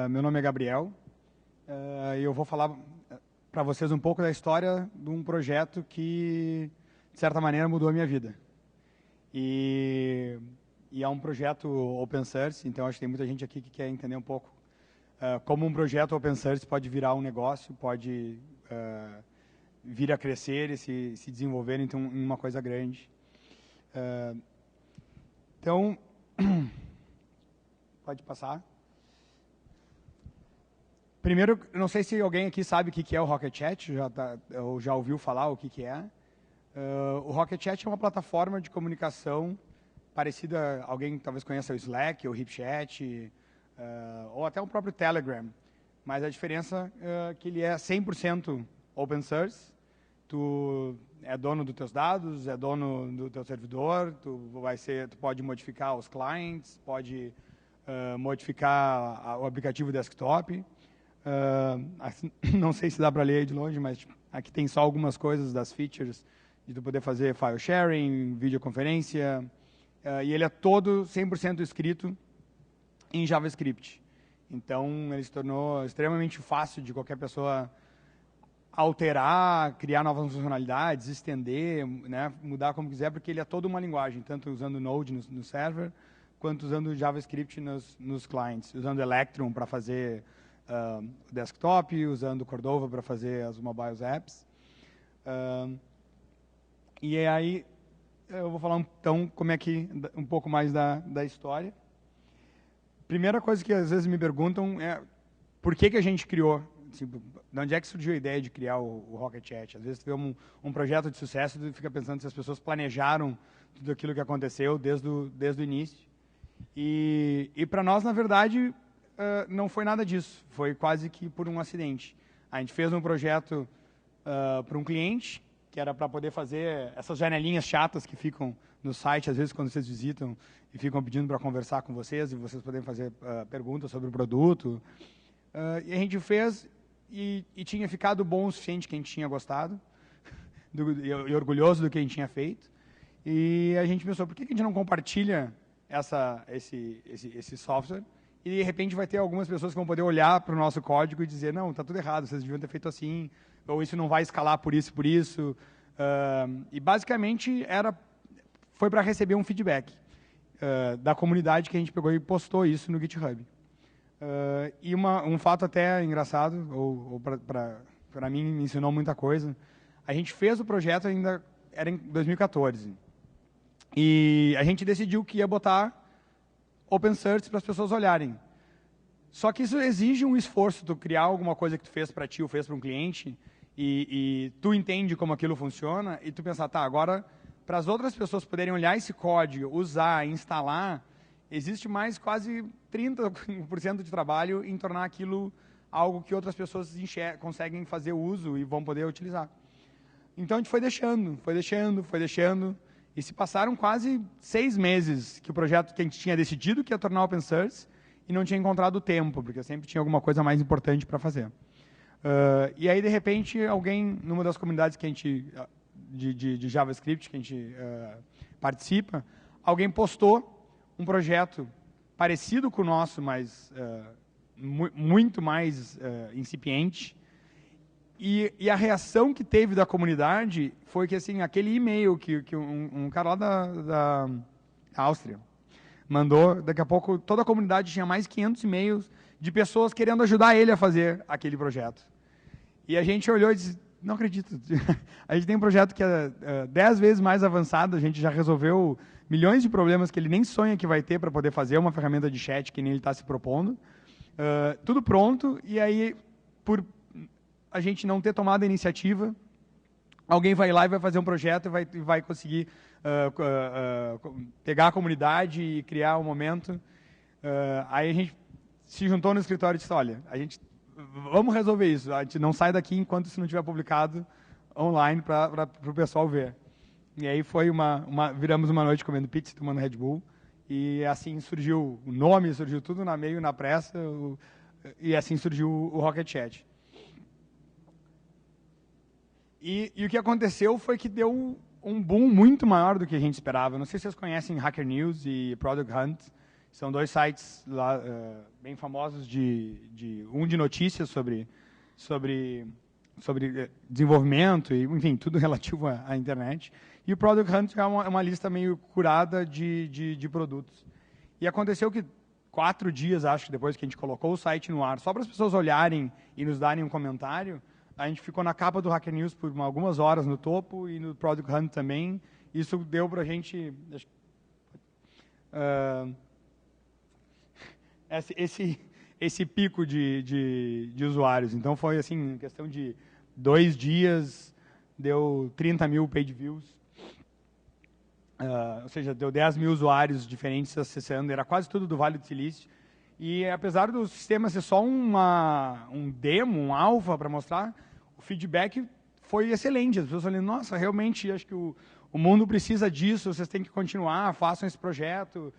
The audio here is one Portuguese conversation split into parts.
Meu nome é Gabriel. E eu vou falar para vocês um pouco da história de um projeto que, de certa maneira, mudou a minha vida. E é um projeto open source, então acho que tem muita gente aqui que quer entender um pouco como um projeto open source pode virar um negócio, pode vir a crescer e se desenvolver então, em uma coisa grande. Então, pode passar. Primeiro, não sei se alguém aqui sabe o que é o Rocket Chat, ou já ouviu falar o que é. O Rocket Chat é uma plataforma de comunicação parecida, alguém talvez conheça o Slack, o HipChat, ou até o próprio Telegram. Mas a diferença é que ele é 100% open source. Tu é dono dos teus dados, é dono do teu servidor, tu pode modificar os clients, pode modificar o aplicativo desktop. Não sei se dá para ler aí de longe, mas aqui tem só algumas coisas das features de tu poder fazer file sharing, videoconferência, e ele é todo 100% escrito em JavaScript. Então, ele se tornou extremamente fácil de qualquer pessoa alterar, criar novas funcionalidades, estender, né, mudar como quiser, porque ele é toda uma linguagem, tanto usando Node no server, quanto usando JavaScript nos clients, usando Electron para fazer desktop, usando Cordova para fazer as mobile apps. E aí, eu vou falar então como é que um pouco mais da história. Primeira coisa que às vezes me perguntam é por que a gente criou, tipo, de onde é que surgiu a ideia de criar o Rocket Chat? Às vezes tu vê um projeto de sucesso e tu fica pensando se as pessoas planejaram tudo aquilo que aconteceu desde o início. E para nós, na verdade, não foi nada disso. Foi quase que por um acidente. A gente fez um projeto para um cliente, que era para poder fazer essas janelinhas chatas que ficam no site, às vezes, quando vocês visitam, e ficam pedindo para conversar com vocês, e vocês podem fazer perguntas sobre o produto. E a gente fez, e tinha ficado bom o suficiente, que a gente tinha gostado, e orgulhoso do que a gente tinha feito. E a gente pensou, por que a gente não compartilha esse software? E, de repente, vai ter algumas pessoas que vão poder olhar para o nosso código e dizer, não, está tudo errado, vocês deviam ter feito assim, ou isso não vai escalar por isso, por isso. E, basicamente, foi para receber um feedback da comunidade que a gente pegou e postou isso no GitHub. E um fato até engraçado, ou para mim me ensinou muita coisa, a gente fez o projeto ainda, era em 2014, e a gente decidiu que ia botar open source para as pessoas olharem. Só que isso exige um esforço, tu criar alguma coisa que tu fez para ti ou fez para um cliente, e tu entende como aquilo funciona, e tu pensar, tá, agora, para as outras pessoas poderem olhar esse código, usar, instalar, existe mais quase 30% de trabalho em tornar aquilo algo que outras pessoas conseguem fazer uso e vão poder utilizar. Então a gente foi deixando, e se passaram quase 6 meses que o projeto que a gente tinha decidido que ia tornar open source e não tinha encontrado tempo, porque sempre tinha alguma coisa mais importante para fazer. E aí, de repente, alguém, numa das comunidades que a gente, de JavaScript que a gente participa, alguém postou um projeto parecido com o nosso, mas muito mais incipiente. E a reação que teve da comunidade foi que, assim, aquele e-mail que um cara lá da Áustria mandou, daqui a pouco toda a comunidade tinha mais 500 e-mails de pessoas querendo ajudar ele a fazer aquele projeto. E a gente olhou e disse, não acredito, a gente tem um projeto que é 10 vezes mais avançado, a gente já resolveu milhões de problemas que ele nem sonha que vai ter para poder fazer uma ferramenta de chat que nem ele está se propondo. Tudo pronto, e aí, por a gente não ter tomado a iniciativa, alguém vai lá e vai fazer um projeto e vai conseguir pegar a comunidade e criar um momento. Aí a gente se juntou no escritório e disse, olha, vamos resolver isso, a gente não sai daqui enquanto isso não tiver publicado online para o pessoal ver. E aí viramos uma noite comendo pizza, tomando Red Bull, e assim surgiu o nome, surgiu tudo meio na pressa, e assim surgiu o Rocket Chat. E o que aconteceu foi que deu um boom muito maior do que a gente esperava. Não sei se vocês conhecem Hacker News e Product Hunt. São 2 sites lá, bem famosos um de notícias sobre desenvolvimento e, enfim, tudo relativo à internet. E o Product Hunt é uma lista meio curada de produtos. E aconteceu que 4 dias, acho que depois que a gente colocou o site no ar, só para as pessoas olharem e nos darem um comentário, a gente ficou na capa do Hacker News por algumas horas no topo e no Product Hunt também. Isso deu para a gente... esse pico de usuários. Então, foi assim, em questão de 2 dias, deu 30 mil page views. Ou seja, deu 10 mil usuários diferentes acessando. Era quase tudo do Vale do Silício. E, apesar do sistema ser só um demo, um alpha para mostrar, o feedback foi excelente. As pessoas falando, nossa, realmente, acho que o mundo precisa disso, vocês têm que continuar, façam esse projeto.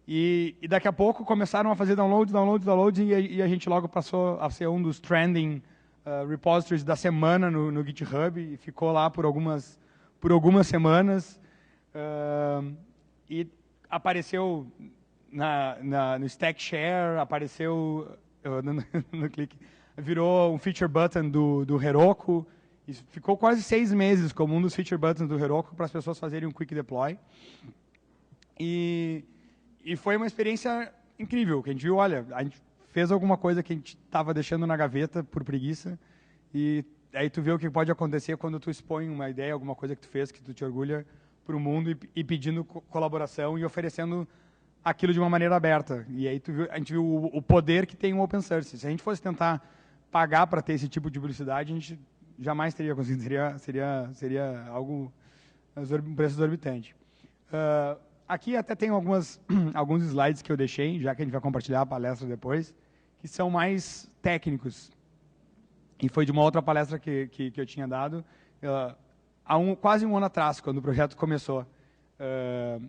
E daqui a pouco começaram a fazer downloads, e a gente logo passou a ser um dos trending repositories da semana no GitHub, e ficou lá por algumas semanas. E apareceu no Stack Share, apareceu no clique, virou um feature button do Heroku, e ficou quase 6 meses como um dos feature buttons do Heroku para as pessoas fazerem um quick deploy. E foi uma experiência incrível, que a gente viu, olha, a gente fez alguma coisa que a gente estava deixando na gaveta por preguiça, e aí tu vê o que pode acontecer quando tu expõe uma ideia, alguma coisa que tu fez, que tu te orgulha para o mundo, e pedindo colaboração e oferecendo aquilo de uma maneira aberta. E aí a gente viu o poder que tem o open source. Se a gente fosse tentar pagar para ter esse tipo de publicidade, a gente jamais teria conseguido, seria algo, um preço exorbitante. Aqui até tem alguns slides que eu deixei, já que a gente vai compartilhar a palestra depois, que são mais técnicos. E foi de uma outra palestra que eu tinha dado, quase um ano atrás, quando o projeto começou.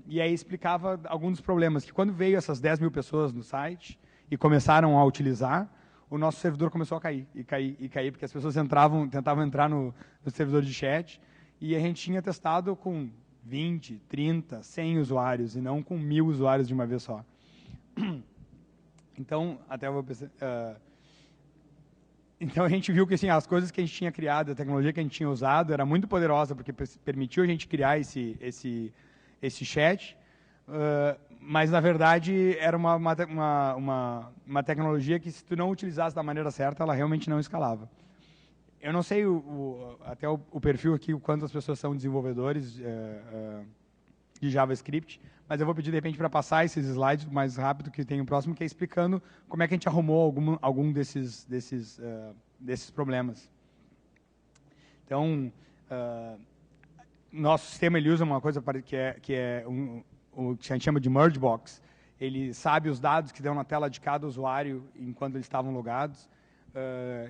E aí explicava alguns dos problemas, que quando veio essas 10 mil pessoas no site e começaram a utilizar, o nosso servidor começou a cair, porque as pessoas tentavam entrar no servidor de chat, e a gente tinha testado com 20, 30, 100 usuários, e não com 1000 usuários de uma vez só. Então, então a gente viu que assim, as coisas que a gente tinha criado, a tecnologia que a gente tinha usado, era muito poderosa, porque permitiu a gente criar esse chat, mas, na verdade, era uma tecnologia que, se tu não utilizasse da maneira certa, ela realmente não escalava. Eu não sei até o perfil aqui, o quanto as pessoas são desenvolvedores de JavaScript, mas eu vou pedir, de repente, para passar esses slides mais rápido que tem o próximo, que é explicando como é que a gente arrumou algum desses problemas. Então, nosso sistema ele usa uma coisa que é o que a gente chama de merge box. Ele sabe os dados que dão na tela de cada usuário enquanto eles estavam logados.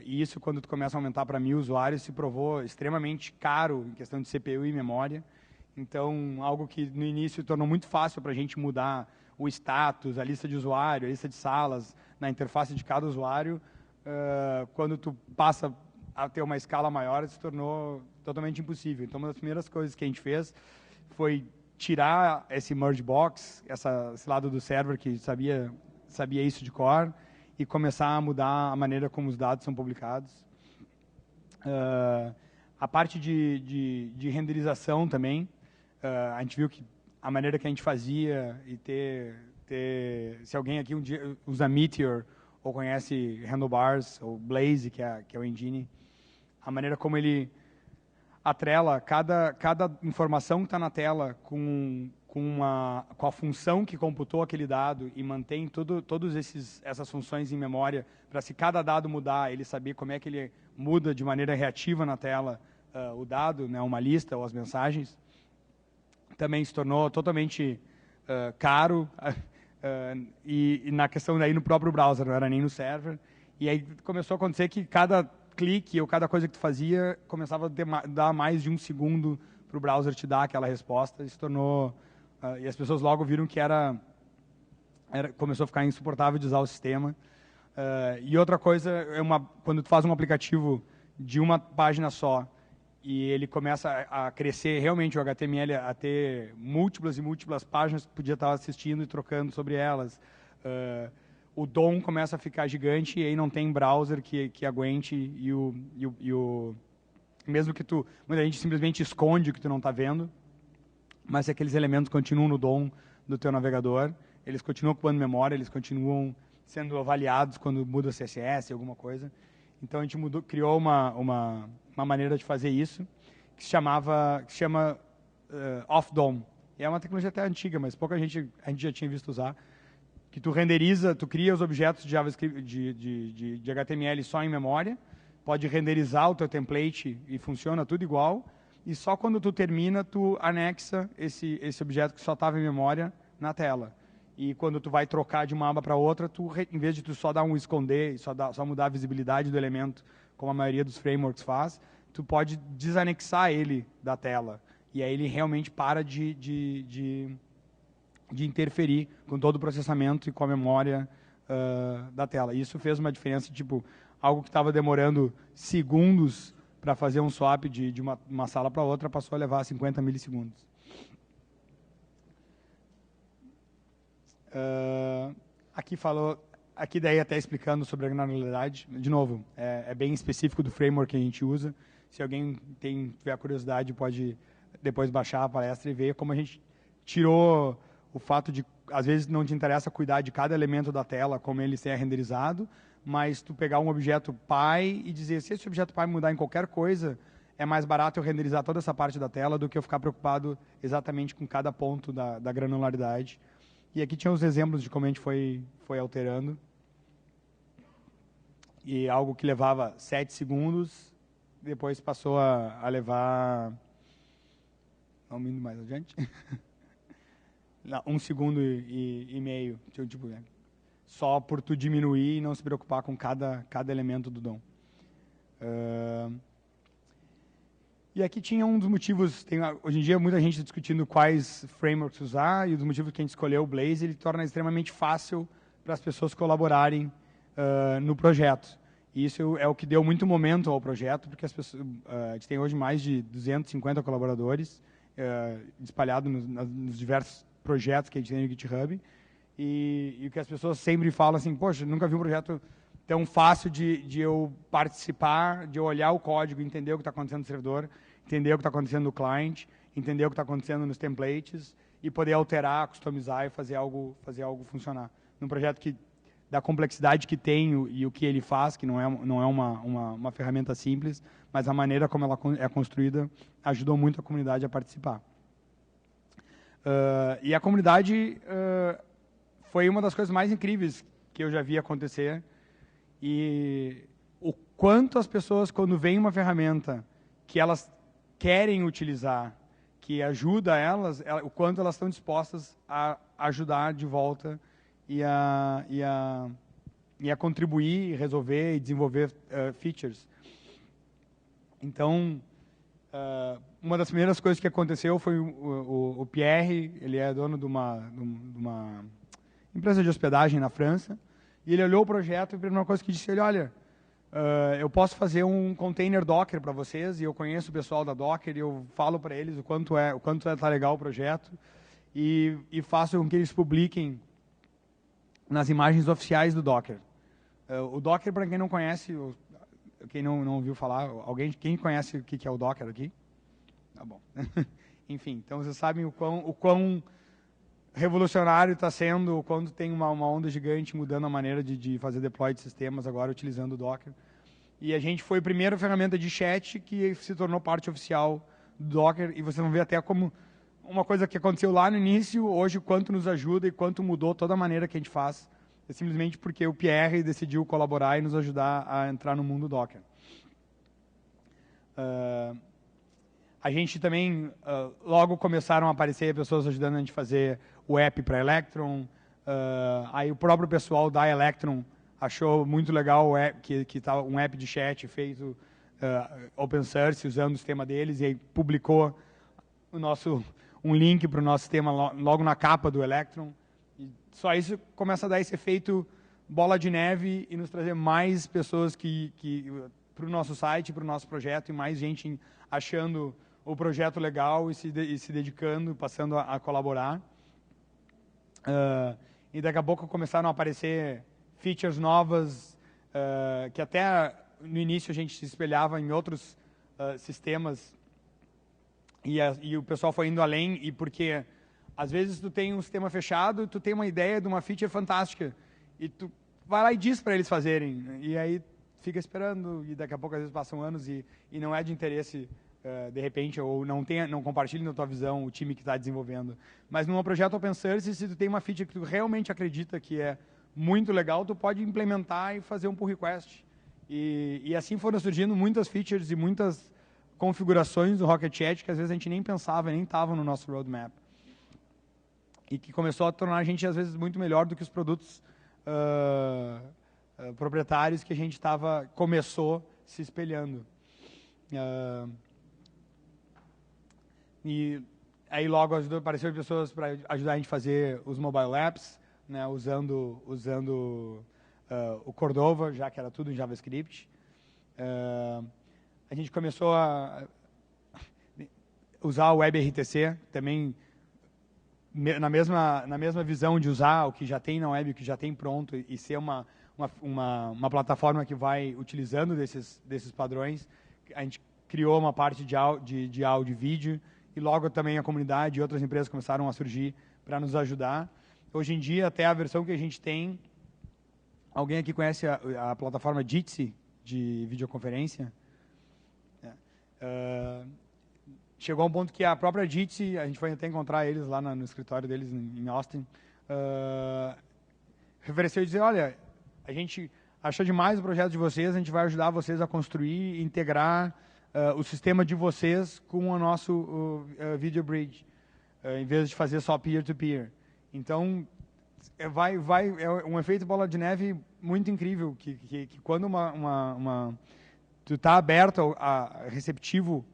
E isso, quando tu começa a aumentar para 1000 usuários, se provou extremamente caro em questão de CPU e memória. Então, algo que no início tornou muito fácil para a gente mudar o status, a lista de usuário, a lista de salas na interface de cada usuário. Quando tu passa a ter uma escala maior, se tornou totalmente impossível. Então, uma das primeiras coisas que a gente fez foi tirar esse merge box, esse lado do server que sabia isso de core, e começar a mudar a maneira como os dados são publicados. A parte de renderização também, a gente viu que a maneira que a gente fazia, e se alguém aqui um dia usa Meteor, ou conhece Handlebars, ou Blaze, que é o engine, a maneira como ele atrela cada informação que está na tela com a função que computou aquele dado, e mantém todas essas funções em memória, para, se cada dado mudar, ele saber como é que ele muda de maneira reativa na tela o dado, né, uma lista ou as mensagens. Também se tornou totalmente caro, e na questão daí no próprio browser, não era nem no server. E aí começou a acontecer que cada clique ou cada coisa que tu fazia começava a dar mais de 1 segundo para o browser te dar aquela resposta, e se tornou... e as pessoas logo viram que começou a ficar insuportável de usar o sistema. E outra coisa, quando tu faz um aplicativo de uma página só, e ele começa a crescer realmente o HTML, a ter múltiplas e múltiplas páginas que podia estar assistindo e trocando sobre elas. O DOM começa a ficar gigante e aí não tem browser que aguente mesmo que muita gente simplesmente esconde o que tu não está vendo, mas se aqueles elementos continuam no DOM do teu navegador, eles continuam ocupando memória, eles continuam sendo avaliados quando muda CSS, alguma coisa. Então a gente criou uma maneira de fazer isso que se chama off-DOM. É uma tecnologia até antiga, mas a gente já tinha visto usar. Que tu renderiza, tu cria os objetos de JavaScript, de HTML só em memória, pode renderizar o teu template e funciona tudo igual, e só quando tu termina, tu anexa esse objeto que só estava em memória na tela. E quando tu vai trocar de uma aba para outra, em vez de tu só dar um esconder, só mudar a visibilidade do elemento, como a maioria dos frameworks faz, tu pode desanexar ele da tela. E aí ele realmente para de interferir com todo o processamento e com a memória da tela. Isso fez uma diferença, tipo, algo que estava demorando segundos para fazer um swap de uma sala para outra, passou a levar 50 milissegundos. Aqui daí até explicando sobre a granularidade. De novo, é bem específico do framework que a gente usa. Se alguém tiver curiosidade, pode depois baixar a palestra e ver como a gente tirou o fato de, às vezes, não te interessa cuidar de cada elemento da tela, como ele é renderizado, mas tu pegar um objeto pai e dizer, se esse objeto pai mudar em qualquer coisa, é mais barato eu renderizar toda essa parte da tela do que eu ficar preocupado exatamente com cada ponto da granularidade. E aqui tinha os exemplos de como a gente foi alterando. E algo que levava 7 segundos, depois passou a levar... Vamos indo mais adiante. 1 segundo e meio. Tipo, só por tu diminuir e não se preocupar com cada elemento do DOM. E aqui tinha um dos motivos, hoje em dia muita gente discutindo quais frameworks usar, e um dos motivos que a gente escolheu o Blazor, ele torna extremamente fácil para as pessoas colaborarem no projeto. E isso é o que deu muito momento ao projeto, porque a gente tem hoje mais de 250 colaboradores espalhados nos diversos projetos que a gente tem no GitHub, e o que as pessoas sempre falam assim, poxa, nunca vi um projeto tão fácil de eu participar, de eu olhar o código, entender o que está acontecendo no servidor, entender o que está acontecendo no client, entender o que está acontecendo nos templates, e poder alterar, customizar e fazer algo funcionar. Num projeto da complexidade que tem e o que ele faz, que não é uma ferramenta simples, mas a maneira como ela é construída ajudou muito a comunidade a participar. E a comunidade foi uma das coisas mais incríveis que eu já vi acontecer. E o quanto as pessoas, quando vem uma ferramenta que elas querem utilizar, que ajuda elas, o quanto elas estão dispostas a ajudar de volta e a contribuir, resolver e desenvolver features. Então, uma das primeiras coisas que aconteceu foi o Pierre, ele é dono de uma empresa de hospedagem na França, e ele olhou o projeto e a primeira coisa que disse, olha, eu posso fazer um container Docker para vocês, e eu conheço o pessoal da Docker, e eu falo para eles o quanto tá legal o projeto, e faço com que eles publiquem nas imagens oficiais do Docker. O Docker, para quem não conhece, quem não ouviu falar, quem conhece o que é o Docker aqui? Tá bom. Enfim, então vocês sabem o quão revolucionário está sendo, quando tem uma onda gigante mudando a maneira de fazer deploy de sistemas agora utilizando o Docker. E a gente foi a primeira ferramenta de chat que se tornou parte oficial do Docker, e vocês vão ver até como uma coisa que aconteceu lá no início, hoje o quanto nos ajuda e quanto mudou toda a maneira que a gente faz, é simplesmente porque o Pierre decidiu colaborar e nos ajudar a entrar no mundo Docker. A gente também, logo começaram a aparecer pessoas ajudando a gente a fazer o app para Electron. Aí o próprio pessoal da Electron achou muito legal que tá um app de chat feito open source, usando o sistema deles, e aí publicou um link para o nosso sistema logo na capa do Electron. E só isso começa a dar esse efeito bola de neve e nos trazer mais pessoas para o nosso site, para o nosso projeto, e mais gente achando o projeto legal e se dedicando, passando a colaborar. E daqui a pouco começaram a aparecer features novas, que até no início a gente se espelhava em outros sistemas, e o pessoal foi indo além, e porque às vezes tu tem um sistema fechado, tu tem uma ideia de uma feature fantástica, e tu vai lá e diz para eles fazerem, e aí fica esperando, e daqui a pouco às vezes passam anos e não é de interesse, de repente, ou não compartilhe na tua visão o time que está desenvolvendo. Mas num projeto open source, se tu tem uma feature que tu realmente acredita que é muito legal, tu pode implementar e fazer um pull request. E assim foram surgindo muitas features e muitas configurações do Rocket Chat que às vezes a gente nem pensava, nem estava no nosso roadmap. E que começou a tornar a gente, às vezes, muito melhor do que os produtos proprietários que a gente começou se espelhando. E aí logo apareceram pessoas para ajudar a gente a fazer os mobile apps, né, usando o Cordova, já que era tudo em JavaScript. A gente começou a usar o WebRTC, também na mesma visão de usar o que já tem na web, o que já tem pronto, e ser uma plataforma que vai utilizando desses padrões. A gente criou uma parte de áudio e vídeo, e logo também a comunidade e outras empresas começaram a surgir para nos ajudar. Hoje em dia, até a versão que a gente tem, alguém aqui conhece a plataforma Jitsi, de videoconferência? Chegou a um ponto que a própria Jitsi, a gente foi até encontrar eles lá no escritório deles em Austin, ofereceu e dizer, olha, a gente achou demais o projeto de vocês, a gente vai ajudar vocês a construir e integrar o sistema de vocês com o nosso Video Bridge, em vez de fazer só peer-to-peer. Então, é um efeito bola de neve muito incrível, que quando tu está aberto, receptivo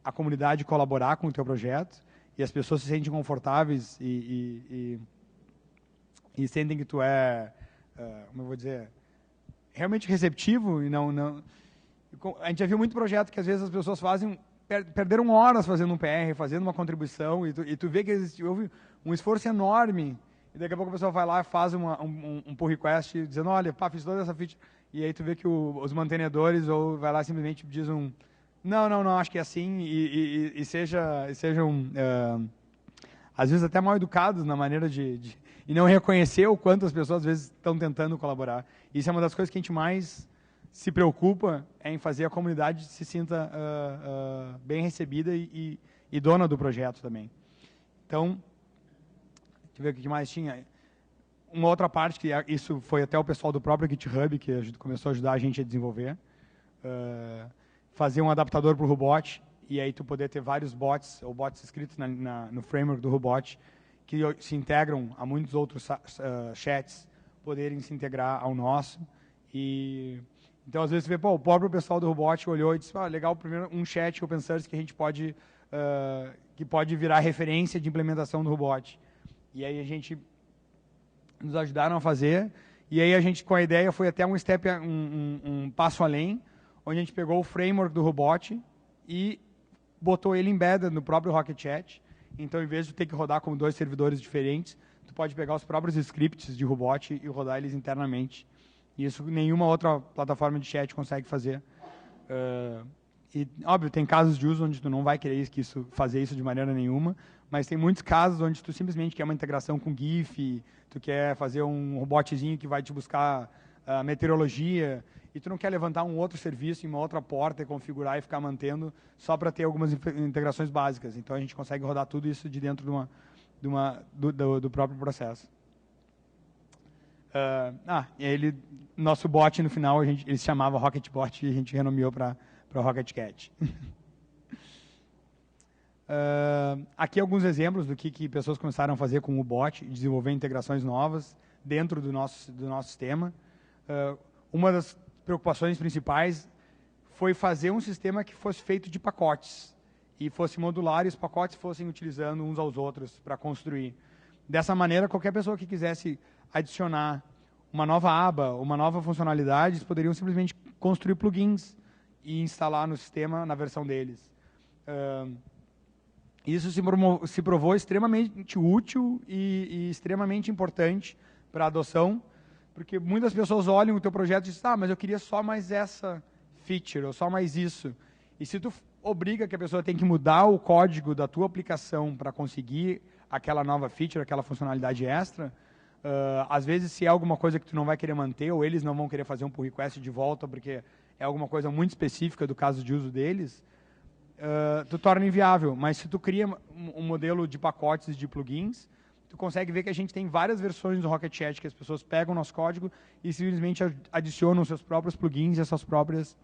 à comunidade colaborar com o teu projeto, e as pessoas se sentem confortáveis e sentem que tu como eu vou dizer, realmente receptivo, e não... A gente já viu muito projeto que às vezes as pessoas perderam horas fazendo um PR, fazendo uma contribuição, e tu vê que houve um esforço enorme, e daqui a pouco a pessoa vai lá e faz um pull request, dizendo, olha, fiz toda essa feature, e aí tu vê que os mantenedores, ou vai lá simplesmente diz não, acho que é assim, e sejam, às vezes até mal educados na maneira e não reconhecer o quanto as pessoas às vezes estão tentando colaborar. Isso é uma das coisas que a gente mais se preocupa, em fazer a comunidade se sinta bem recebida e dona do projeto também. Então, deixa eu ver o que mais tinha. Uma outra parte, que isso foi até o pessoal do próprio GitHub, que começou a ajudar a gente a desenvolver, fazer um adaptador para o Robot, e aí tu poder ter vários bots, ou bots escritos no framework do Robot, que se integram a muitos outros chats, poderem se integrar ao nosso. Então, às vezes, você vê, o próprio pessoal do Robot olhou e disse, legal, primeiro um chat open source que a gente que pode virar referência de implementação do Robot. E aí nos ajudaram a fazer, e aí a gente, com a ideia, foi até um passo além, onde a gente pegou o framework do Robot e botou ele embedded no próprio Rocket Chat. Então, em vez de ter que rodar como 2 servidores diferentes, tu pode pegar os próprios scripts de Robot e rodar eles internamente. E isso nenhuma outra plataforma de chat consegue fazer. E, óbvio, tem casos de uso onde tu não vai querer fazer isso de maneira nenhuma, mas tem muitos casos onde tu simplesmente quer uma integração com GIF, tu quer fazer um robotzinho que vai te buscar meteorologia, e tu não quer levantar um outro serviço em uma outra porta e configurar e ficar mantendo só para ter algumas integrações básicas. Então, a gente consegue rodar tudo isso de dentro do próprio processo. E aí nosso bot, no final, ele se chamava RocketBot e a gente renomeou para Rocket Cat. Aqui alguns exemplos do que pessoas começaram a fazer com o bot, desenvolver integrações novas dentro do nosso sistema. Uma das preocupações principais foi fazer um sistema que fosse feito de pacotes e fosse modular, e os pacotes fossem utilizando uns aos outros para construir. Dessa maneira, qualquer pessoa que quisesse adicionar uma nova aba, uma nova funcionalidade, eles poderiam simplesmente construir plugins e instalar no sistema na versão deles. Isso se provou extremamente útil e extremamente importante para a adoção, porque muitas pessoas olham o teu projeto e dizem, mas eu queria só mais essa feature, ou só mais isso. E se tu obriga que a pessoa tem que mudar o código da tua aplicação para conseguir aquela nova feature, aquela funcionalidade extra, às vezes se é alguma coisa que tu não vai querer manter, ou eles não vão querer fazer um pull request de volta, porque é alguma coisa muito específica do caso de uso deles, tu torna inviável. Mas se tu cria um modelo de pacotes de plugins, tu consegue ver que a gente tem várias versões do Rocket Chat que as pessoas pegam o nosso código e simplesmente adicionam seus próprios plugins e as suas próprias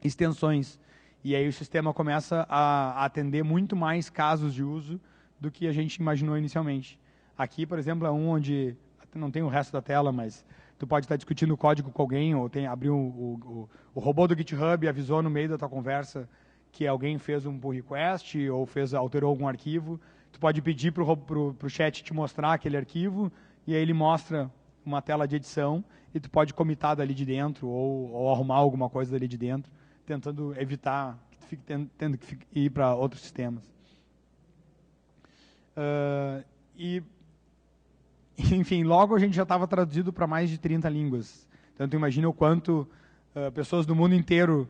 extensões. E aí o sistema começa a atender muito mais casos de uso do que a gente imaginou inicialmente. Aqui, por exemplo, é um onde, não tem o resto da tela, mas tu pode estar discutindo o código com alguém, ou abriu o robô do GitHub e avisou no meio da tua conversa que alguém fez um pull request ou alterou algum arquivo. Tu pode pedir para o chat te mostrar aquele arquivo, e aí ele mostra uma tela de edição, e tu pode commitar dali de dentro, ou arrumar alguma coisa dali de dentro, tentando evitar que tu fique tendo que ir para outros sistemas. Enfim, logo a gente já estava traduzido para mais de 30 línguas. Então, tu imagina o quanto pessoas do mundo inteiro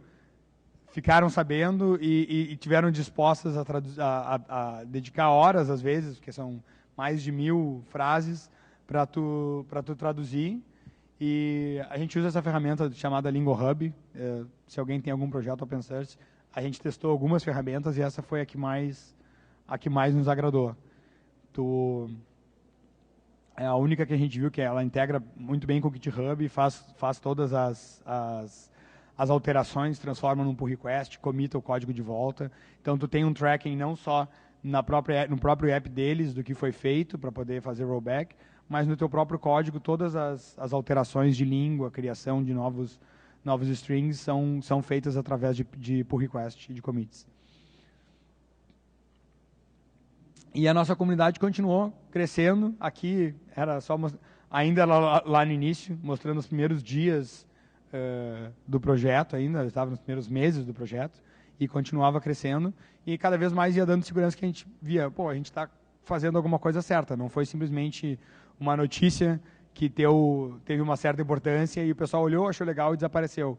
ficaram sabendo e tiveram dispostas a dedicar horas, às vezes, porque são mais de 1000 frases, para tu traduzir. E a gente usa essa ferramenta chamada LingoHub. Se alguém tem algum projeto open source, a gente testou algumas ferramentas e essa foi a que mais nos agradou. É a única que a gente viu que ela integra muito bem com o GitHub e faz todas as alterações, transforma num pull request, commita o código de volta. Então, tu tem um tracking não só no próprio app deles, do que foi feito, para poder fazer rollback, mas no teu próprio código, todas as alterações de língua, criação de novos strings são feitas através de pull request e de commits. E a nossa comunidade continuou crescendo. Aqui era só ainda lá no início, mostrando os primeiros dias do projeto ainda, estava nos primeiros meses do projeto, e continuava crescendo, e cada vez mais ia dando segurança, que a gente via, a gente está fazendo alguma coisa certa, não foi simplesmente uma notícia que teve uma certa importância e o pessoal olhou, achou legal e desapareceu.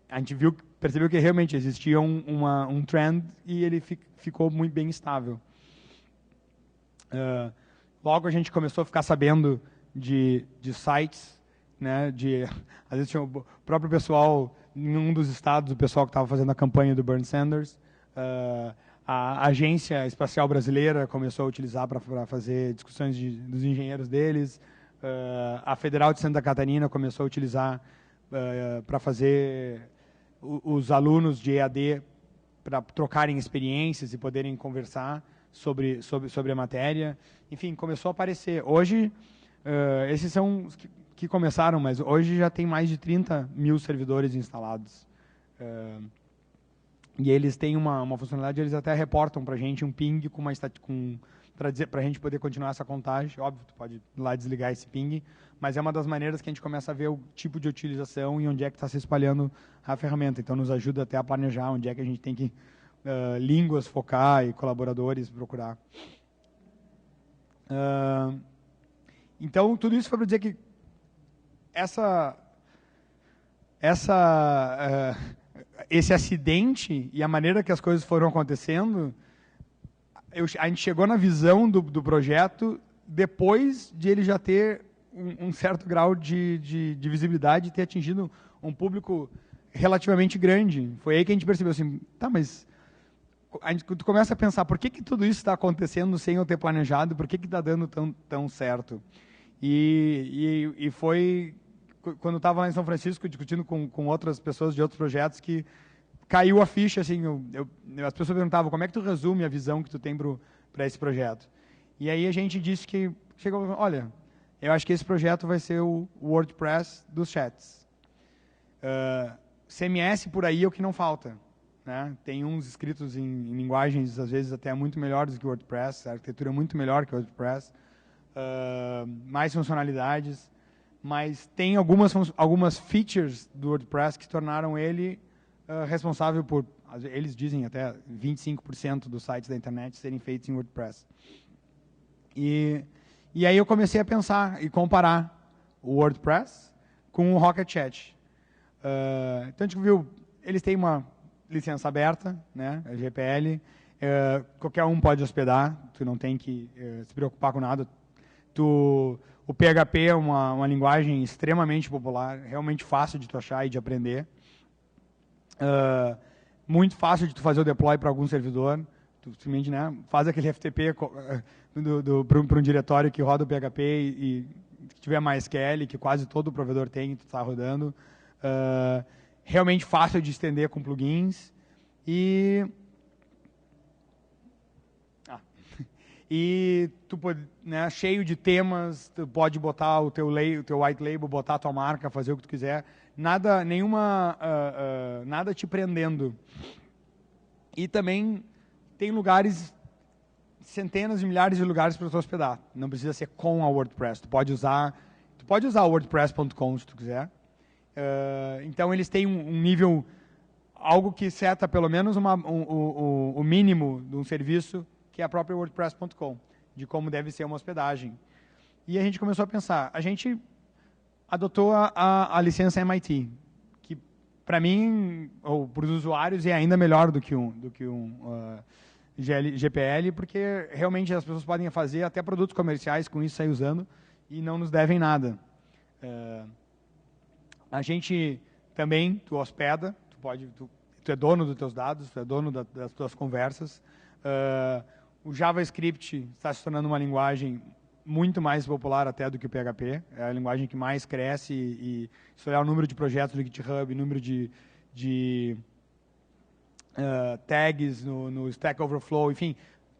A gente percebeu que realmente existia um trend e ele ficou muito bem estável. Logo a gente começou a ficar sabendo de sites, né, às vezes tinha o próprio pessoal, em um dos estados, o pessoal que estava fazendo a campanha do Bernie Sanders, a Agência Espacial Brasileira começou a utilizar para fazer discussões dos engenheiros deles, a Federal de Santa Catarina começou a utilizar para fazer os alunos de EAD para trocarem experiências e poderem conversar sobre a matéria. Enfim, começou a aparecer. Hoje, esses são os que começaram, mas hoje já tem mais de 30 mil servidores instalados. E eles têm uma funcionalidade, eles até reportam para a gente um ping para a gente poder continuar essa contagem. Óbvio, tu pode ir lá desligar esse ping, mas é uma das maneiras que a gente começa a ver o tipo de utilização e onde é que está se espalhando a ferramenta. Então, nos ajuda até a planejar onde é que a gente tem que línguas focar e colaboradores procurar. Então, tudo isso foi para dizer que esse acidente e a maneira que as coisas foram acontecendo, a gente chegou na visão do projeto depois de ele já ter um certo grau de visibilidade e ter atingido um público relativamente grande. Foi aí que a gente percebeu assim, mas tu começa a pensar, por que tudo isso está acontecendo sem eu ter planejado, por que está dando tão certo? E foi quando eu estava lá em São Francisco discutindo com outras pessoas de outros projetos que caiu a ficha, assim, as pessoas perguntavam, como é que tu resume a visão que tu tem para esse projeto? E aí a gente disse que, olha, eu acho que esse projeto vai ser o WordPress dos chats. CMS por aí é o que não falta. Né? Tem uns escritos em linguagens, às vezes, até muito melhores do que o WordPress, a arquitetura é muito melhor que o WordPress, mais funcionalidades, mas tem algumas features do WordPress que tornaram ele responsável por, eles dizem até 25% dos sites da internet serem feitos em WordPress. E aí eu comecei a pensar e comparar o WordPress com o Rocket Chat. Então a gente viu, eles têm uma licença aberta, né, a GPL, qualquer um pode hospedar, tu não tem que se preocupar com nada. O PHP é uma linguagem extremamente popular, realmente fácil de tu achar e de aprender. Muito fácil de tu fazer o deploy para algum servidor. Tu simplesmente, né, faz aquele FTP para um diretório que roda o PHP e que tiver MySQL, que quase todo provedor tem, tu está rodando. Realmente fácil de estender com plugins. E tu pode, né, cheio de temas, tu pode botar o teu white label, botar a tua marca, fazer o que tu quiser. Nada te prendendo. E também tem lugares, centenas de milhares de lugares para tu hospedar. Não precisa ser com a WordPress. Tu pode usar o WordPress.com se tu quiser. Então eles têm um nível, algo que seta pelo menos o mínimo de um serviço, que é a própria WordPress.com, de como deve ser uma hospedagem. E a gente começou a pensar, a gente adotou a licença MIT, que para mim, ou para os usuários, é ainda melhor do que um GPL, porque realmente as pessoas podem fazer até produtos comerciais com isso, sair usando, e não nos devem nada. A gente também, tu hospeda, tu é dono dos teus dados, tu é dono das tuas conversas. O JavaScript está se tornando uma linguagem muito mais popular até do que o PHP. É a linguagem que mais cresce e se olhar o número de projetos no GitHub, número de tags no Stack Overflow, enfim,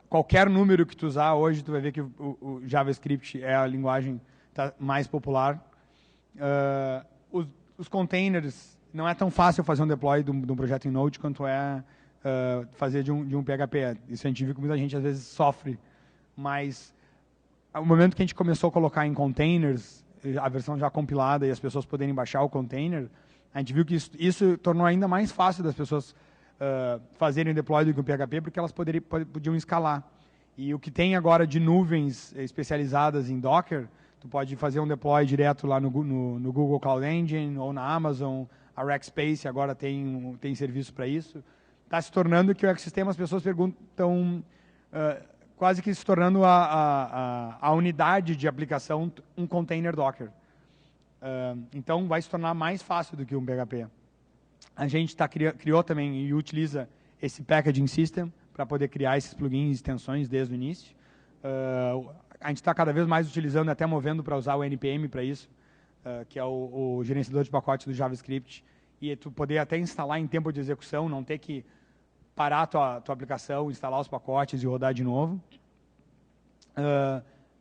qualquer número que tu usar hoje, tu vai ver que o JavaScript é a linguagem mais popular. Os containers, não é tão fácil fazer um deploy de um projeto em Node quanto é fazer de um PHP. Isso a gente viu que muita gente às vezes sofre, mas no momento que a gente começou a colocar em containers, a versão já compilada e as pessoas poderem baixar o container, a gente viu que isso tornou ainda mais fácil das pessoas fazerem deploy do que o PHP, porque elas podiam escalar. E o que tem agora de nuvens especializadas em Docker, tu pode fazer um deploy direto lá no Google Cloud Engine ou na Amazon. A Rackspace agora tem serviço para isso. Está se tornando que o ecossistema, as pessoas perguntam, quase que se tornando a unidade de aplicação um container Docker. Então, vai se tornar mais fácil do que um PHP. A gente criou também e utiliza esse packaging system para poder criar esses plugins e extensões desde o início. A gente está cada vez mais utilizando, até movendo para usar o NPM para isso, que é o gerenciador de pacotes do JavaScript, e tu poder até instalar em tempo de execução, não ter que parar a tua aplicação, instalar os pacotes e rodar de novo.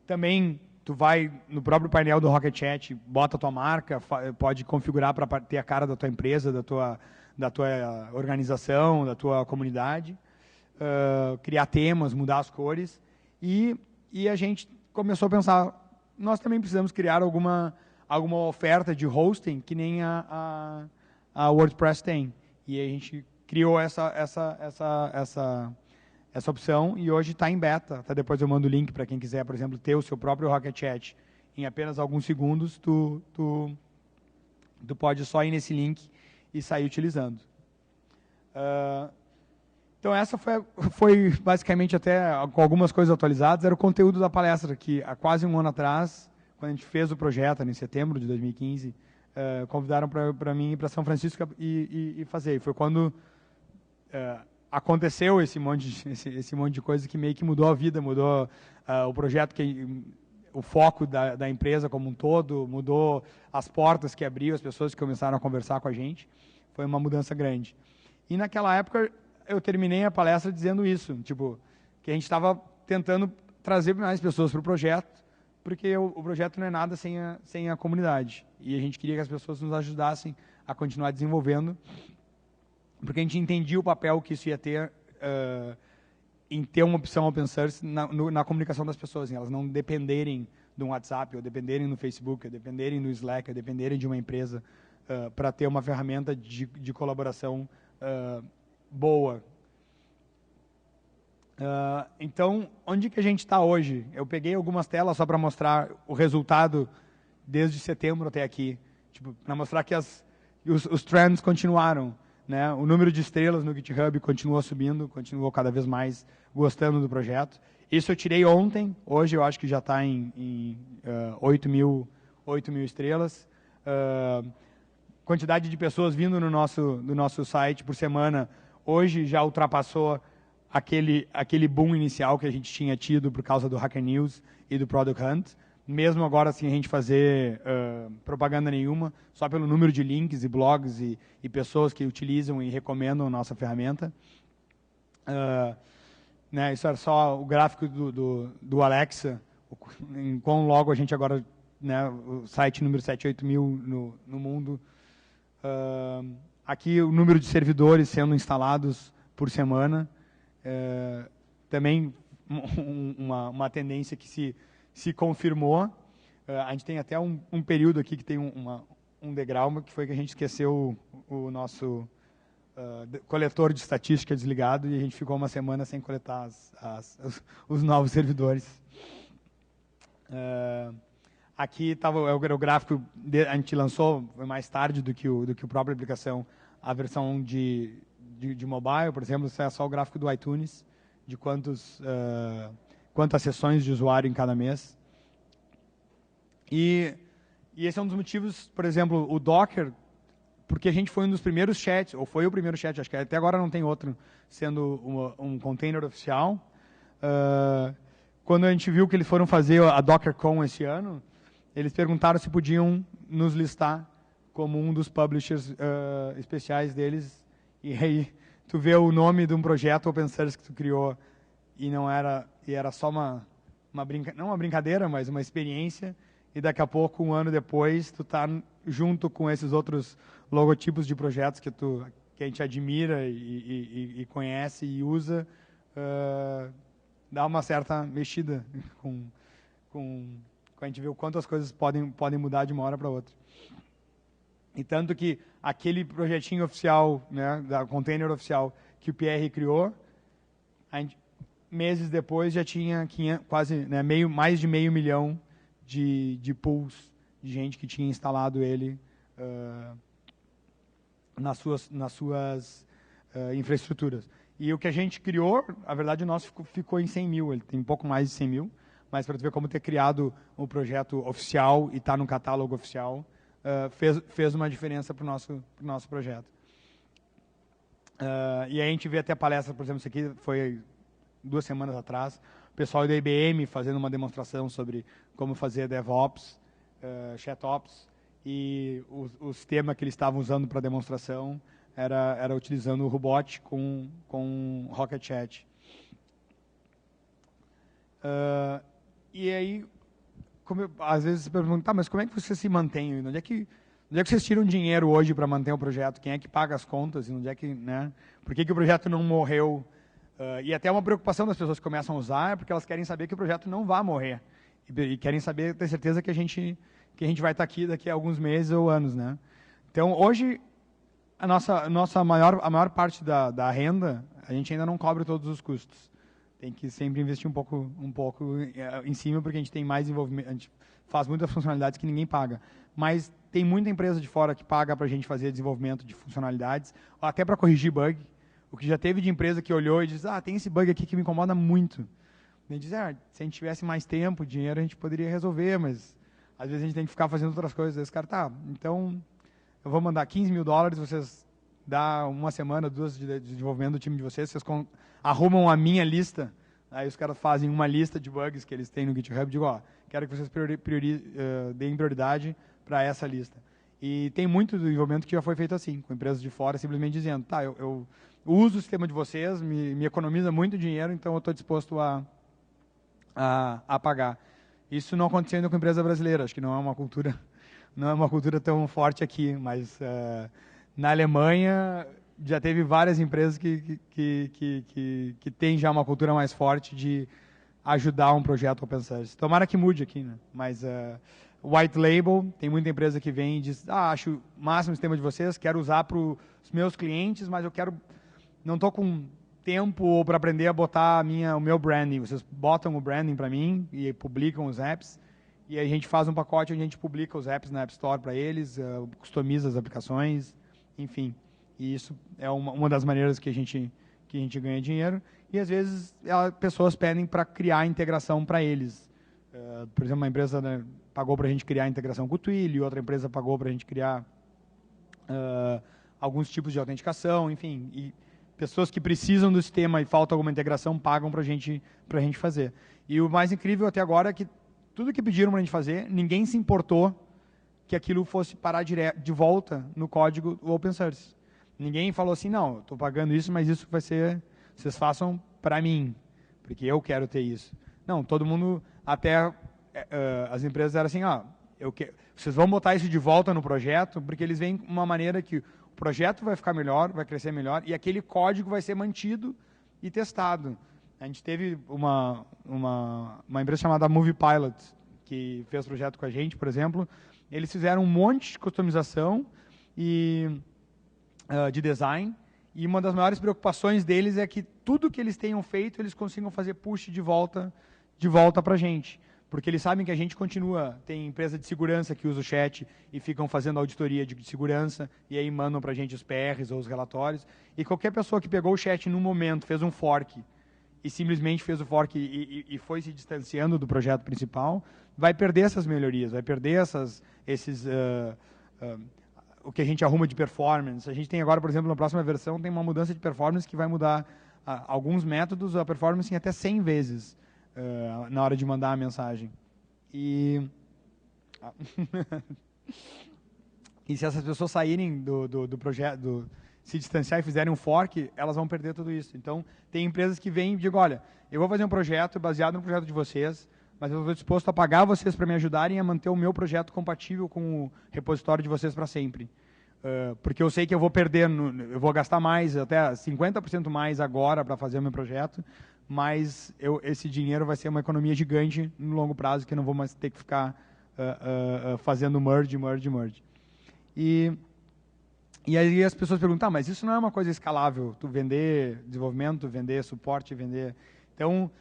Também tu vai no próprio painel do Rocket Chat, bota a tua marca, pode configurar para ter a cara da tua empresa, da tua organização, da tua comunidade, criar temas, mudar as cores, e a gente começou a pensar, nós também precisamos criar alguma oferta de hosting que nem a WordPress tem. E a gente criou essa opção e hoje está em beta. Até depois eu mando o link para quem quiser, por exemplo, ter o seu próprio Rocket Chat. Em apenas alguns segundos, tu pode só ir nesse link e sair utilizando. Então, essa foi basicamente, até com algumas coisas atualizadas, era o conteúdo da palestra, que há quase um ano atrás, quando a gente fez o projeto, em setembro de 2015, convidaram para mim ir para São Francisco e fazer. E foi quando aconteceu esse monte de coisa que meio que mudou a vida, mudou o projeto, o foco da empresa como um todo, mudou as portas que abriu, as pessoas que começaram a conversar com a gente. Foi uma mudança grande. E naquela época eu terminei a palestra dizendo isso, tipo, que a gente estava tentando trazer mais pessoas para o projeto, porque o projeto não é nada sem a comunidade. E a gente queria que as pessoas nos ajudassem a continuar desenvolvendo, porque a gente entendia o papel que isso ia ter em ter uma opção open source na comunicação das pessoas, em elas não dependerem de um WhatsApp, ou dependerem no Facebook, ou dependerem no Slack, ou dependerem de uma empresa para ter uma ferramenta de colaboração boa. Então, onde que a gente está hoje? Eu peguei algumas telas só para mostrar o resultado desde setembro até aqui, tipo, para mostrar que os trends continuaram, né? O número de estrelas no GitHub continuou subindo, continuou cada vez mais gostando do projeto. Isso eu tirei ontem, hoje eu acho que já está em 8 mil estrelas. Quantidade de pessoas vindo do nosso site por semana, hoje já ultrapassou aquele boom inicial que a gente tinha tido por causa do Hacker News e do Product Hunt, mesmo agora sem a gente fazer propaganda nenhuma, só pelo número de links e blogs e pessoas que utilizam e recomendam a nossa ferramenta. Né, isso era só o gráfico do Alexa, em quão logo a gente agora, né, o site número 7, 8 mil no mundo. Aqui o número de servidores sendo instalados por semana. Também uma tendência que se confirmou. A gente tem até um período aqui que tem um degrau, que foi que a gente esqueceu o nosso coletor de estatística desligado e a gente ficou uma semana sem coletar os novos servidores. Aqui estava o gráfico, a gente lançou mais tarde do que o própria aplicação, a versão de mobile, por exemplo, isso é só o gráfico do iTunes, de quantas sessões de usuário em cada mês. E esse é um dos motivos, por exemplo, o Docker, porque a gente foi um dos primeiros chats, ou foi o primeiro chat, acho que até agora não tem outro, sendo um container oficial. Quando a gente viu que eles foram fazer a DockerCon esse ano, eles perguntaram se podiam nos listar como um dos publishers especiais deles. E aí tu vê o nome de um projeto open source que tu criou e era só não uma brincadeira, mas uma experiência. E daqui a pouco, um ano depois, tu tá junto com esses outros logotipos de projetos que a gente admira e conhece e usa, dá uma certa mexida com a gente vê o quanto as coisas podem mudar de uma hora para outra. E tanto que aquele projetinho oficial, né, da container oficial que o Pierre criou, meses depois já tinha quase, né, mais de 500 mil de pools de gente que tinha instalado ele nas suas infraestruturas. E o que a gente criou, a verdade, o nosso ficou em 100 mil, ele tem um pouco mais de 100 mil, mas para tu ver como ter criado um projeto oficial e estar no catálogo oficial, fez uma diferença para o nosso projeto. E aí a gente vê até palestra, por exemplo, isso aqui foi 2 semanas atrás, o pessoal da IBM fazendo uma demonstração sobre como fazer DevOps, ChatOps, e o sistema que eles estavam usando para demonstração era utilizando o Robot com Rocket Chat. E aí, às vezes se pergunta, tá, mas como é que você se mantém? Onde é que vocês tiram dinheiro hoje para manter o projeto? Quem é que paga as contas? E onde é que, né? Por que o projeto não morreu? E até uma preocupação das pessoas que começam a usar é porque elas querem saber que o projeto não vai morrer. E querem ter certeza que a gente vai estar aqui daqui a alguns meses ou anos, né? Então, hoje, a maior parte da renda, a gente ainda não cobre todos os custos. Tem que sempre investir um pouco em cima, porque a gente tem mais envolvimento, a gente faz muitas funcionalidades que ninguém paga. Mas tem muita empresa de fora que paga para a gente fazer desenvolvimento de funcionalidades, ou até para corrigir bug. O que já teve de empresa que olhou e disse, tem esse bug aqui que me incomoda muito. A gente diz, se a gente tivesse mais tempo, dinheiro, a gente poderia resolver, mas às vezes a gente tem que ficar fazendo outras coisas. Aí os caras, então eu vou mandar $15 mil, vocês dá uma semana, 2 de desenvolvimento do time de vocês arrumam a minha lista, aí os caras fazem uma lista de bugs que eles têm no GitHub, digo, quero que vocês deem prioridade para essa lista. E tem muito do desenvolvimento que já foi feito assim, com empresas de fora simplesmente dizendo, eu uso o sistema de vocês, me economiza muito dinheiro, então eu estou disposto a pagar. Isso não aconteceu ainda com empresa brasileira, acho que não é uma cultura tão forte aqui, mas na Alemanha já teve várias empresas que têm já uma cultura mais forte de ajudar um projeto open source. Tomara que mude aqui, né? Mas white label, tem muita empresa que vem e diz, acho o máximo o sistema de vocês, quero usar para os meus clientes, mas eu não estou com tempo para aprender a botar o meu branding. Vocês botam o branding para mim e publicam os apps, e aí a gente faz um pacote onde a gente publica os apps na App Store para eles, customiza as aplicações, enfim. E isso é uma das maneiras que a gente ganha dinheiro. E, às vezes, pessoas pedem para criar integração para eles. Por exemplo, uma empresa, né, pagou para a gente criar integração com o Twilio, outra empresa pagou para a gente criar alguns tipos de autenticação, enfim. E pessoas que precisam do sistema e falta alguma integração pagam para a gente fazer. E o mais incrível até agora é que tudo que pediram para a gente fazer, ninguém se importou que aquilo fosse parar de volta no código open source. Ninguém falou assim, não, estou pagando isso, mas isso vai ser, vocês façam para mim, porque eu quero ter isso. Não, todo mundo, até as empresas eram assim, vocês vão botar isso de volta no projeto, porque eles veem uma maneira que o projeto vai ficar melhor, vai crescer melhor, e aquele código vai ser mantido e testado. A gente teve uma empresa chamada Movie Pilot, que fez projeto com a gente, por exemplo. Eles fizeram um monte de customização de design, e uma das maiores preocupações deles é que tudo que eles tenham feito, eles consigam fazer push de volta para a gente. Porque eles sabem que a gente continua, tem empresa de segurança que usa o chat e ficam fazendo auditoria de segurança, e aí mandam para a gente os PRs ou os relatórios. E qualquer pessoa que pegou o chat num momento, fez um fork, e simplesmente fez o fork e foi se distanciando do projeto principal, vai perder essas melhorias, vai perder o que a gente arruma de performance. A gente tem agora, por exemplo, na próxima versão, tem uma mudança de performance que vai mudar alguns métodos, a performance em até 100 vezes na hora de mandar a mensagem. E se essas pessoas saírem do projeto, se distanciar e fizerem um fork, elas vão perder tudo isso. Então, tem empresas que vêm e digam, olha, eu vou fazer um projeto baseado no projeto de vocês, mas eu estou disposto a pagar vocês para me ajudarem a manter o meu projeto compatível com o repositório de vocês para sempre. Porque eu sei que eu vou perder, eu vou gastar mais, até 50% mais agora para fazer o meu projeto, mas esse dinheiro vai ser uma economia gigante no longo prazo, que eu não vou mais ter que ficar fazendo merge. E aí as pessoas perguntam, mas isso não é uma coisa escalável, tu vender desenvolvimento, vender suporte, vender... Então,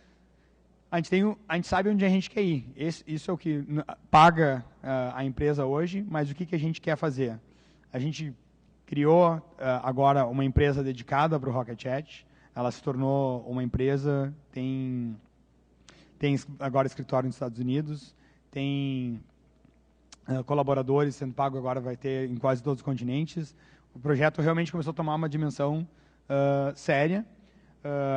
a gente sabe onde a gente quer ir. Isso é o que paga a empresa hoje, mas o que a gente quer fazer? A gente criou agora uma empresa dedicada para o Rocket Chat. Ela se tornou uma empresa, tem agora escritório nos Estados Unidos, tem colaboradores sendo pago agora, vai ter em quase todos os continentes. O projeto realmente começou a tomar uma dimensão séria.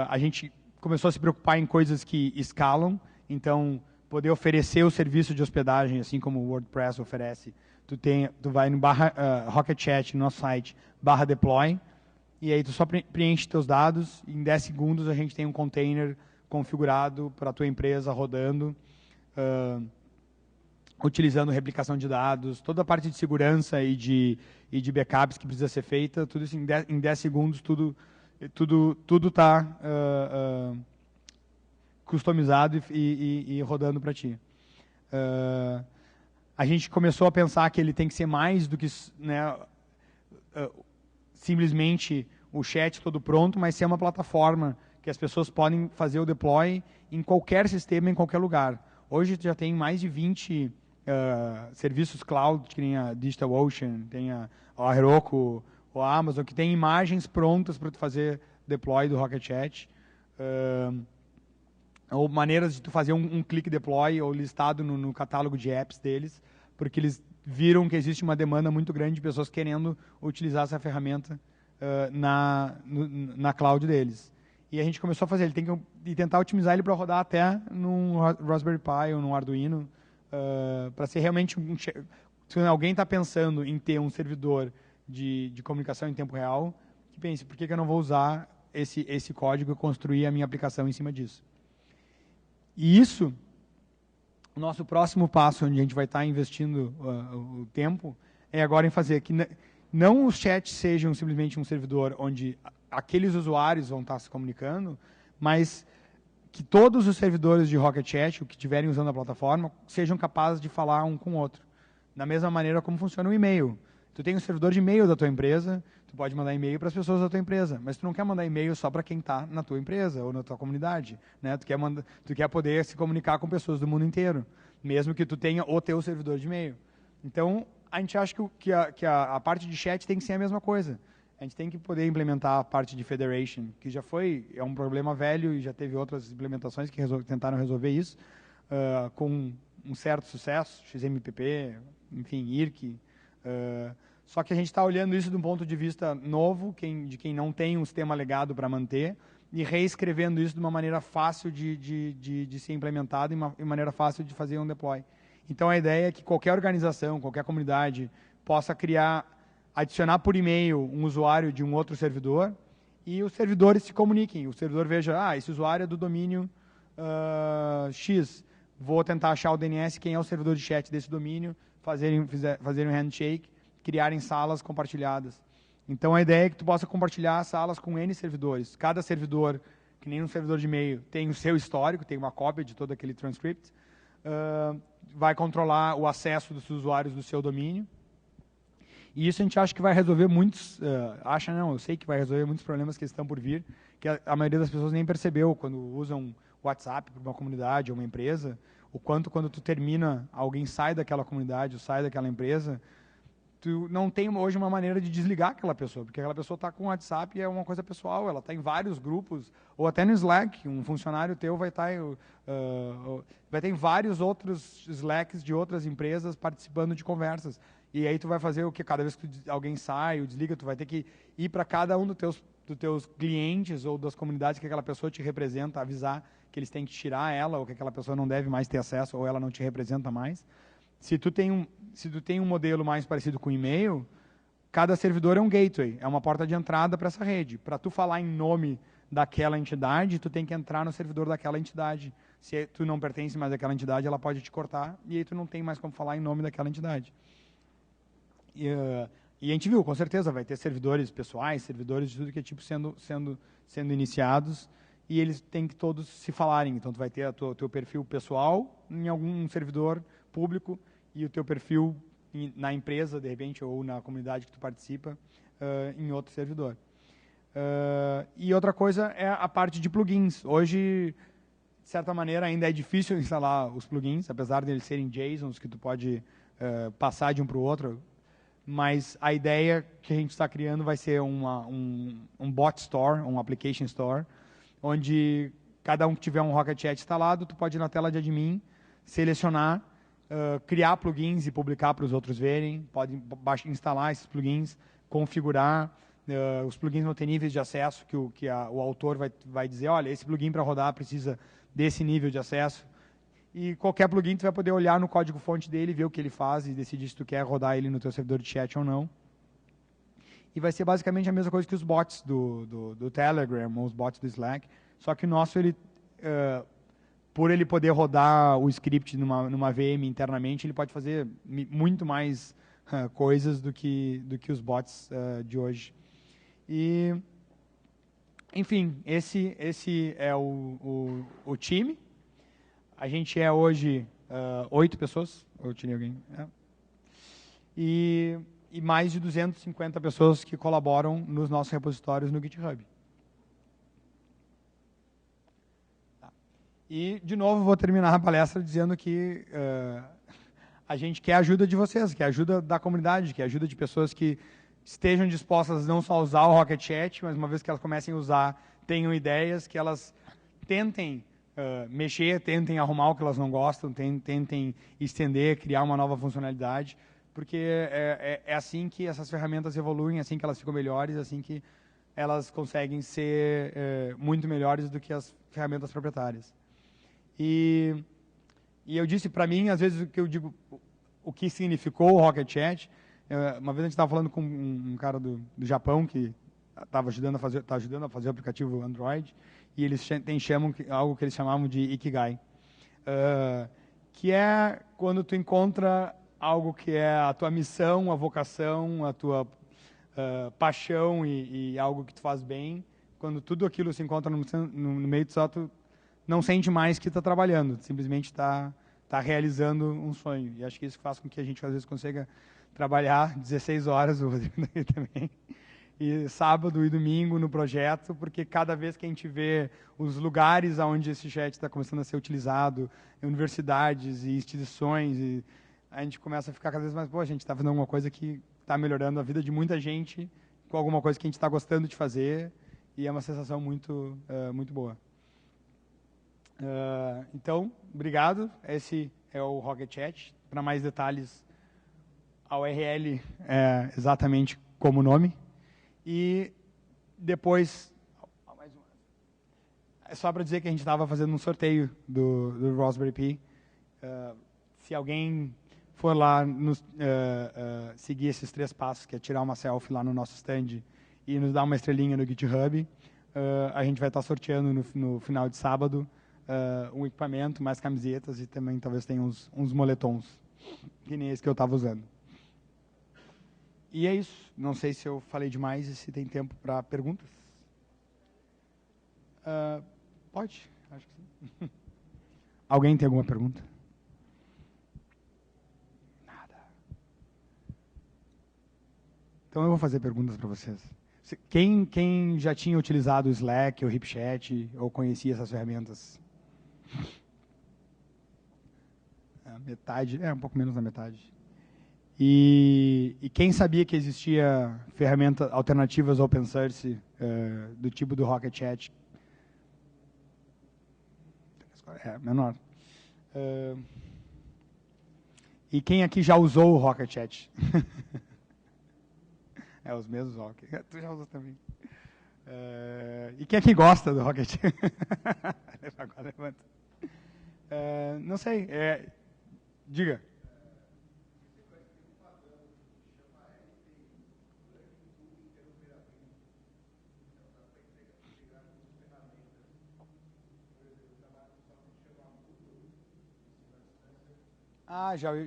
A gente começou a se preocupar em coisas que escalam, então poder oferecer o serviço de hospedagem, assim como o WordPress oferece. Tu vai no Rocket Chat, no nosso site, /deploy, e aí tu só preenche teus dados, e em 10 segundos a gente tem um container configurado para a tua empresa rodando, utilizando replicação de dados, toda a parte de segurança e de backups que precisa ser feita, tudo isso em 10 segundos, tudo está customizado e rodando para ti. A gente começou a pensar que ele tem que ser mais do que simplesmente o chat todo pronto, mas ser uma plataforma que as pessoas podem fazer o deploy em qualquer sistema, em qualquer lugar. Hoje já tem mais de 20 serviços cloud, que nem a DigitalOcean, tem a Heroku, ou a Amazon, que tem imagens prontas para tu fazer deploy do Rocket Chat, ou maneiras de tu fazer um click deploy, ou listado no catálogo de apps deles, porque eles viram que existe uma demanda muito grande de pessoas querendo utilizar essa ferramenta na cloud deles. E a gente começou a fazer, tentar otimizar ele para rodar até num Raspberry Pi ou num Arduino, para ser realmente se alguém está pensando em ter um servidor de comunicação em tempo real, que pense, por que eu não vou usar esse código e construir a minha aplicação em cima disso? E isso, o nosso próximo passo, onde a gente vai estar investindo o tempo, é agora em fazer que não os chats sejam simplesmente um servidor onde aqueles usuários vão estar se comunicando, mas que todos os servidores de Rocket Chat, o que estiverem usando a plataforma, sejam capazes de falar um com o outro. Da mesma maneira como funciona o e-mail. Tu tem um servidor de e-mail da tua empresa, tu pode mandar e-mail para as pessoas da tua empresa, mas tu não quer mandar e-mail só para quem está na tua empresa ou na tua comunidade, né? Tu quer poder se comunicar com pessoas do mundo inteiro, mesmo que tu tenha o teu servidor de e-mail. Então, a gente acha que a parte de chat tem que ser a mesma coisa. A gente tem que poder implementar a parte de federation, que já é um problema velho e já teve outras implementações que tentaram resolver isso, com um certo sucesso, XMPP, enfim, IRC. Só que a gente está olhando isso de um ponto de vista novo, de quem não tem um sistema legado para manter, e reescrevendo isso de uma maneira fácil de ser implementado e uma maneira fácil de fazer um deploy. Então, a ideia é que qualquer organização, qualquer comunidade possa adicionar por e-mail um usuário de um outro servidor e os servidores se comuniquem. O servidor veja, esse usuário é do domínio X. Vou tentar achar o DNS, quem é o servidor de chat desse domínio, fazerem um handshake, criarem salas compartilhadas. Então, a ideia é que tu possa compartilhar salas com N servidores. Cada servidor, que nem um servidor de e-mail, tem o seu histórico, tem uma cópia de todo aquele transcript, vai controlar o acesso dos usuários do seu domínio. E isso a gente acha que vai resolver muitos, eu sei que vai resolver muitos problemas que estão por vir, que a maioria das pessoas nem percebeu quando usam o WhatsApp para uma comunidade ou uma empresa, o quanto quando tu termina, alguém sai daquela comunidade ou sai daquela empresa, tu não tem hoje uma maneira de desligar aquela pessoa, porque aquela pessoa está com o WhatsApp e é uma coisa pessoal, ela está em vários grupos, ou até no Slack, um funcionário teu vai estar vai ter vários outros Slacks de outras empresas participando de conversas. E aí tu vai fazer o que? Cada vez que alguém sai ou desliga, tu vai ter que ir para cada um dos teus clientes ou das comunidades que aquela pessoa te representa, avisar que eles têm que tirar ela, ou que aquela pessoa não deve mais ter acesso, ou ela não te representa mais. Se tu tem um modelo mais parecido com e-mail, cada servidor é um gateway, é uma porta de entrada para essa rede. Para tu falar em nome daquela entidade, tu tem que entrar no servidor daquela entidade. Se tu não pertence mais àquela entidade, ela pode te cortar, e aí tu não tem mais como falar em nome daquela entidade. E a gente viu, com certeza, vai ter servidores pessoais, servidores de tudo que é tipo sendo iniciados, e eles têm que todos se falarem. Então, tu vai ter o teu perfil pessoal em algum servidor público e o teu perfil na empresa, de repente, ou na comunidade que tu participa, em outro servidor. E outra coisa é a parte de plugins. Hoje, de certa maneira, ainda é difícil instalar os plugins, apesar de eles serem JSONs que tu pode passar de um para o outro. Mas a ideia que a gente está criando vai ser um bot store, um application store, onde cada um que tiver um Rocket Chat instalado, tu pode ir na tela de admin, selecionar, criar plugins e publicar para os outros verem, pode instalar esses plugins, configurar, os plugins vão ter níveis de acesso que o autor vai dizer, olha, esse plugin para rodar precisa desse nível de acesso. E qualquer plugin tu vai poder olhar no código-fonte dele, ver o que ele faz e decidir se tu quer rodar ele no teu servidor de chat ou não. E vai ser basicamente a mesma coisa que os bots do Telegram ou os bots do Slack, só que o nosso, por ele poder rodar o script numa VM internamente, ele pode fazer muito mais coisas do que os bots de hoje. E, enfim, esse é o time. A gente é hoje 8 pessoas, ou eu tirei alguém, e mais de 250 pessoas que colaboram nos nossos repositórios no GitHub. Tá. E, de novo, vou terminar a palestra dizendo que a gente quer a ajuda de vocês, quer a ajuda da comunidade, quer a ajuda de pessoas que estejam dispostas não só a usar o Rocket Chat, mas uma vez que elas comecem a usar, tenham ideias, que elas tentem mexer, tentem arrumar o que elas não gostam, tentem estender, criar uma nova funcionalidade, porque é assim que essas ferramentas evoluem, é assim que elas ficam melhores, é assim que elas conseguem ser muito melhores do que as ferramentas proprietárias. E eu disse, para mim, às vezes, o que eu digo, o que significou o Rocket Chat. Uma vez a gente estava falando com um cara do Japão que estava ajudando a fazer o aplicativo Android, e eles chamam algo que eles chamavam de Ikigai, que é quando tu encontra algo que é a tua missão, a vocação, a tua paixão e algo que tu faz bem, quando tudo aquilo se encontra no meio, só tu não sente mais que está trabalhando, simplesmente está realizando um sonho. E acho que isso faz com que a gente, às vezes, consiga trabalhar 16 horas, o Rodrigo também, e sábado e domingo no projeto, porque cada vez que a gente vê os lugares onde esse chat está começando a ser utilizado, universidades e instituições, e a gente começa a ficar cada vez mais, pô, a gente está fazendo alguma coisa que está melhorando a vida de muita gente, com alguma coisa que a gente está gostando de fazer, e é uma sensação muito, muito boa. Então, obrigado. Esse é o Rocket Chat. Para mais detalhes, a URL é exatamente como o nome. E depois, é só para dizer que a gente estava fazendo um sorteio do Raspberry Pi. Se alguém for lá seguir esses 3 passos, que é tirar uma selfie lá no nosso stand e nos dar uma estrelinha no GitHub, a gente vai estar sorteando no final de sábado um equipamento, mais camisetas e também talvez tenha uns moletons, que nem esse que eu estava usando. E é isso. Não sei se eu falei demais e se tem tempo para perguntas. Pode? Acho que sim. Alguém tem alguma pergunta? Nada. Então eu vou fazer perguntas para vocês. Quem já tinha utilizado o Slack, ou o HipChat, ou conhecia essas ferramentas? Metade, um pouco menos da metade. E quem sabia que existia ferramentas alternativas open source do tipo do Rocket Chat? Menor. E quem aqui já usou o Rocket Chat? Os mesmos Rocket. Tu já usou também. E quem aqui gosta do Rocket Chat? Agora levanta. Não sei. Diga.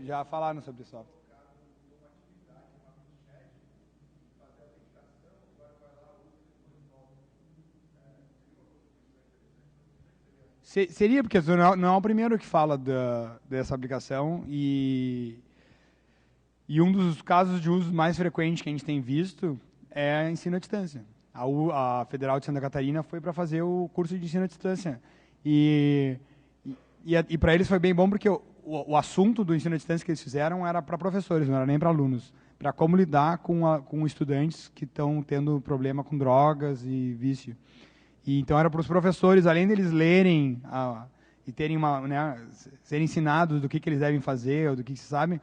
Já falaram sobre isso. Seria, porque não é o primeiro que fala dessa aplicação e um dos casos de uso mais frequentes que a gente tem visto é ensino à distância. A Federal de Santa Catarina foi para fazer o curso de ensino à distância. E para eles foi bem bom porque o assunto do ensino à distância que eles fizeram era para professores, não era nem para alunos. Para como lidar com estudantes que estão tendo problema com drogas e vício. E então era para os professores, além deles lerem e terem serem ensinados do que eles devem fazer ou do que se sabem,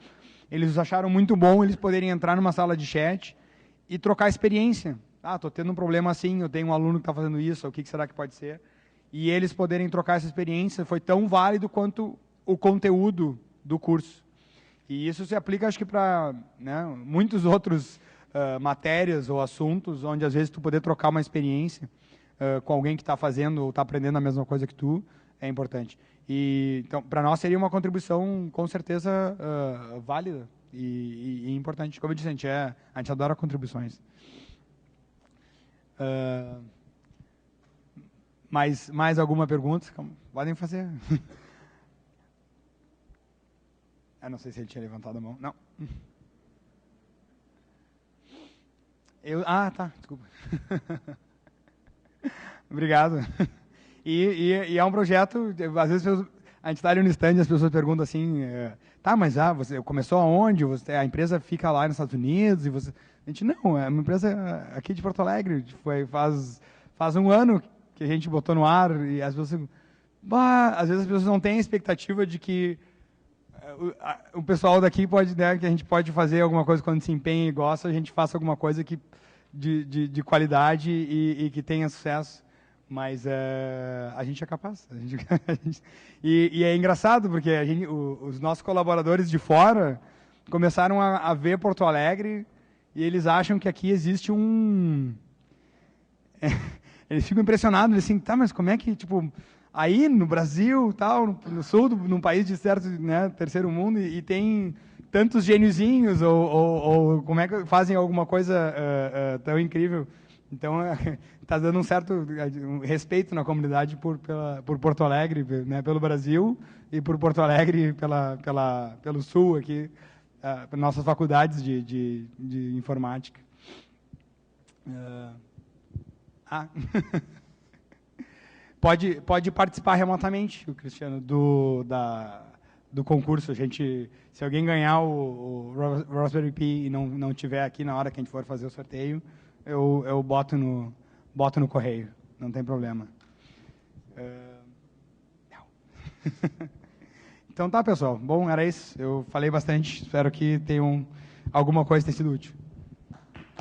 eles acharam muito bom eles poderem entrar numa sala de chat e trocar experiência. Estou tendo um problema assim, eu tenho um aluno que está fazendo isso, o que será que pode ser? E eles poderem trocar essa experiência foi tão válido quanto o conteúdo do curso. E isso se aplica, acho que, para muitos outros matérias ou assuntos, onde às vezes tu poder trocar uma experiência com alguém que está fazendo ou está aprendendo a mesma coisa que tu, é importante. Então, para nós seria uma contribuição, com certeza, válida e importante. Como eu disse, a gente adora contribuições. Mais alguma pergunta? Podem fazer. Eu não sei se ele tinha levantado a mão. Não. Tá, desculpa. Obrigado. E é um projeto, às vezes a gente está ali no stand e as pessoas perguntam assim, mas você começou aonde? A empresa fica lá nos Estados Unidos? A gente, não, é uma empresa aqui de Porto Alegre, faz um ano que a gente botou no ar, e às vezes as pessoas não têm a expectativa de que o pessoal daqui pode, que a gente pode fazer alguma coisa quando se empenha e gosta, a gente faça alguma coisa de qualidade e que tenha sucesso. Mas a gente é capaz. E é engraçado, porque os nossos colaboradores de fora começaram a ver Porto Alegre e eles acham que aqui existe eles ficam impressionados, eles assim, mas como é que, aí no Brasil, tal, no sul, num país de certo, terceiro mundo, e tem tantos gêniozinhos, ou como é que fazem alguma coisa tão incrível Então, está dando um certo respeito na comunidade por Porto Alegre, né, pelo Brasil, e por Porto Alegre pelo Sul, aqui, nossas faculdades de informática. Pode participar remotamente, o Cristiano, do concurso. Se alguém ganhar o Raspberry Pi e não tiver aqui na hora que a gente for fazer o sorteio, eu boto no correio, não tem problema. Então tá, pessoal. Bom, era isso. Eu falei bastante. Espero que alguma coisa tenha sido útil.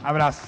Abraço.